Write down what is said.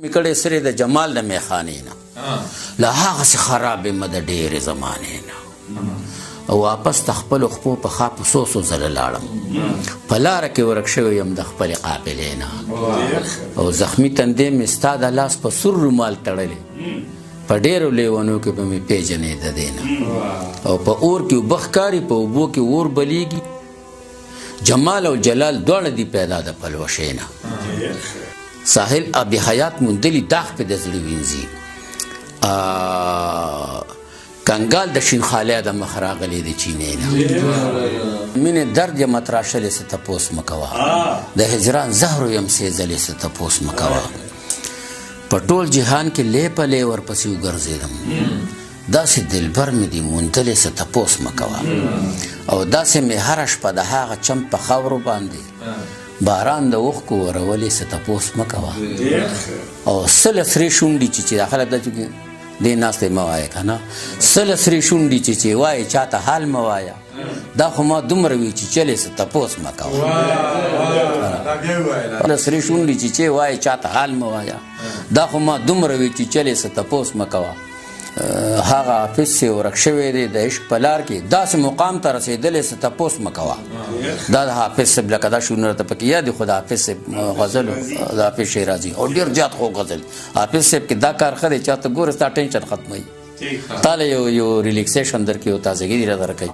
میکړې سره د جمال د میخانې نه له هغسې خرابې مه د ډېرې زمانې نه او واپس د خپلو خپو په خوا په څو څو ځله لاړم په لاره کې ورک شوی یم د خپلې قافلې نه او زخمي تندې مې ستا د لاس په سور رومال تړلې په ډېرو لیونو کې به مې پیژنې د دې نه او په اور کې اوبه ښکاري په اوبو کې اور بلیږي جمال او جلال دواړه دي پیدا د پلوشې نه ساحل ابي حیات موندلي داغ په د زړه وینځي کنګال د شین خالیا د مخ راغلی د چینې نه مینې درد یم تراشلې څه تپوس مه کوه د هجران زهرو یم سېځلې څه تپوس مه کوه په ټول جهان کې لې په لې ورپسې وګرځېدم داسې دلبر مې دي موندلې څه تپوس مه کوه او داسې مې هره شپه د هغه چم په خاورو باندې باران د اوښکو ورولې څه تپوس مه کوه او سله سرې شونډې چې دا خلک دې ناستې مه وایه که نه سله سرې شونډې چې وایې چاته حال مه وایه دا خو ما دومره وي چې چلې څه تپوس مه کوه سله سرې شونډې چې وایې چاته حال مه وایه دا خو ما دومره وي چې چلې څه تپوس مه کوه هغه حافظ چې ورک شوی دی د عشق په لار کې داسې مقام ته رسېدلی څه تپوس مه کوه دا د حافظ صاحب لکه دا شعرونه راته پکې یاد دي خو د حافظ صاحب غزل د حافظ شیرازي او ډېر زیات خوږ غزل حافظ صاحب کې دا کار ښه دی چې ته ګورې ستا ټینشن ختموي تا له یو ریلیکسیشن درکوي او تازګي دې راته راکوي